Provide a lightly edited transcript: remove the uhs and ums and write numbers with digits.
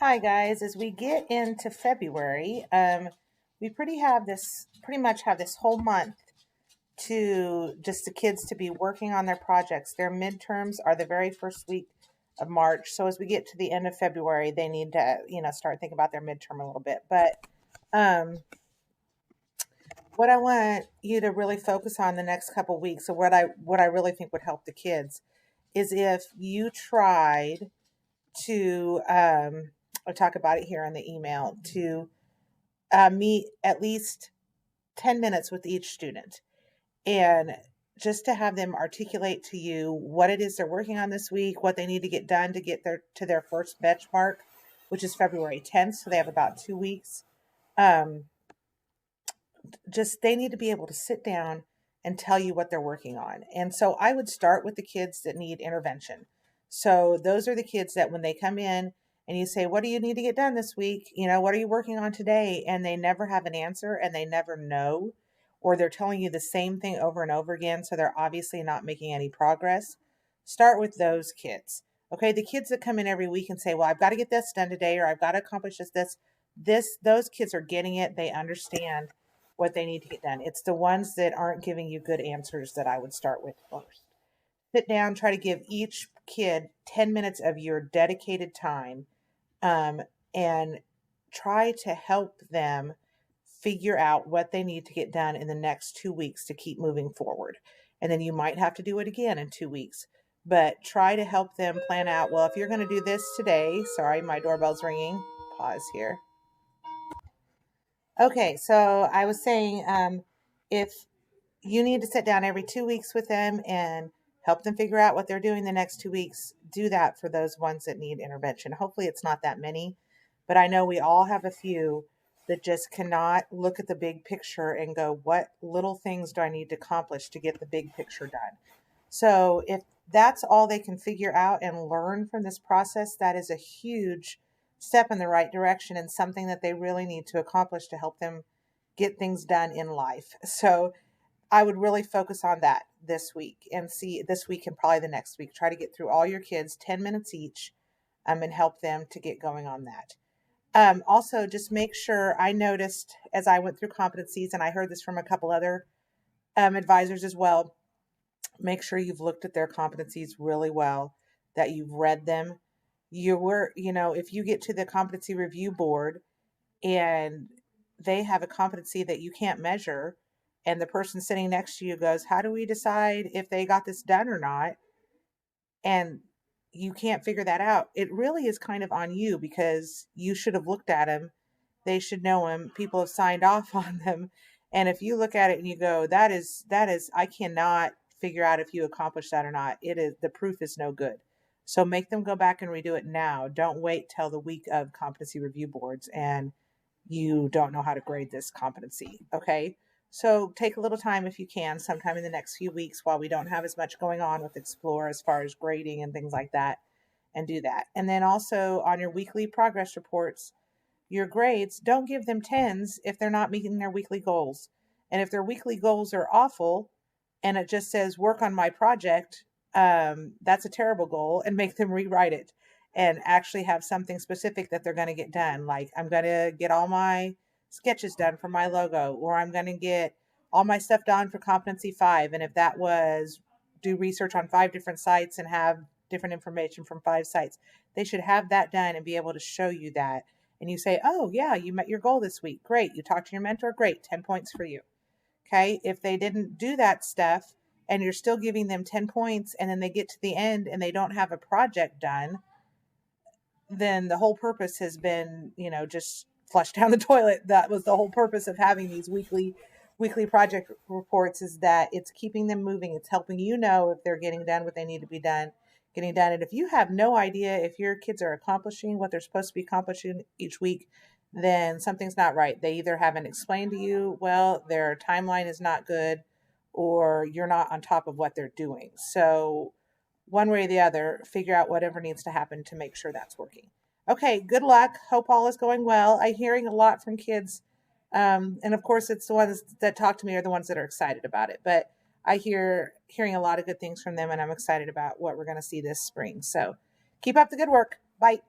Hi guys, as we get into February, we pretty much have this whole month to just the kids to be working on their projects. Their midterms are the very first week of March. So as we get to the end of February, they need to, start thinking about their midterm a little bit. But um, what I want you to really focus on the next couple weeks, or what I really think would help the kids, is if you tried to, I'll talk about it here in the email, to meet at least 10 minutes with each student and just to have them articulate to you what it is they're working on this week, what they need to get done to get their first benchmark, which is February 10th. So they have about 2 weeks. Um, just they need to be able to sit down and tell you what they're working on. And so I would start with the kids that need intervention. So those are the kids that when they come in and you say, what do you need to get done this week? What are you working on today? And they never have an answer and they never know, or they're telling you the same thing over and over again. So they're obviously not making any progress. Start with those kids. Okay. The kids that come in every week and say, well, I've got to get this done today, or I've got to accomplish those kids are getting it. They understand what they need to get done. It's the ones that aren't giving you good answers that I would start with first. Sit down, try to give each kid 10 minutes of your dedicated time, um, and try to help them figure out what they need to get done in the next 2 weeks to keep moving forward. And then you might have to do it again in 2 weeks. But try to help them plan out, well, if you're going to do this today, sorry, my doorbell's ringing. Pause here. Okay, so I was saying, if you need to sit down every 2 weeks with them and help them figure out what they're doing the next 2 weeks, do that for those ones that need intervention. Hopefully, it's not that many, but I know we all have a few that just cannot look at the big picture and go, what little things do I need to accomplish to get the big picture done? So, if that's all they can figure out and learn from this process, that is a huge step in the right direction and something that they really need to accomplish to help them get things done in life. So, I would really focus on that this week and see this week and probably the next week. Try to get through all your kids 10 minutes each, and help them to get going on that. Also, just make sure I noticed as I went through competencies, and I heard this from a couple other advisors as well. Make sure you've looked at their competencies really well, that you've read them. If you get to the competency review board and they have a competency that you can't measure, and the person sitting next to you goes, how do we decide if they got this done or not? And you can't figure that out. It really is kind of on you because you should have looked at them. They should know them. People have signed off on them. And if you look at it and you go, that is, I cannot figure out if you accomplished that or not. It is, the proof is no good. So make them go back and redo it now. Don't wait till the week of competency review boards and you don't know how to grade this competency. Okay. So take a little time if you can, sometime in the next few weeks while we don't have as much going on with Explore as far as grading and things like that, and do that. And then also on your weekly progress reports, your grades, don't give them tens if they're not meeting their weekly goals. And if their weekly goals are awful and it just says work on my project, that's a terrible goal, and make them rewrite it and actually have something specific that they're going to get done. Like, I'm going to get all my sketches done for my logo, or I'm going to get all my stuff done for competency 5. And if that was do research on 5 different sites and have different information from 5 sites, they should have that done and be able to show you that. And you say, oh, yeah, you met your goal this week. Great. You talked to your mentor. Great. 10 points for you. Okay. If they didn't do that stuff and you're still giving them 10 points and then they get to the end and they don't have a project done, then the whole purpose has been, just flushed down the toilet. That was the whole purpose of having these weekly project reports, is that it's keeping them moving. It's helping you know if they're getting done what they need to be getting done. And if you have no idea if your kids are accomplishing what they're supposed to be accomplishing each week, then something's not right. They either haven't explained to you well, their timeline is not good, or you're not on top of what they're doing. So one way or the other, figure out whatever needs to happen to make sure that's working. Okay, good luck. Hope all is going well. I'm hearing a lot from kids. And of course, it's the ones that talk to me are the ones that are excited about it. But I hearing a lot of good things from them, and I'm excited about what we're going to see this spring. So keep up the good work. Bye.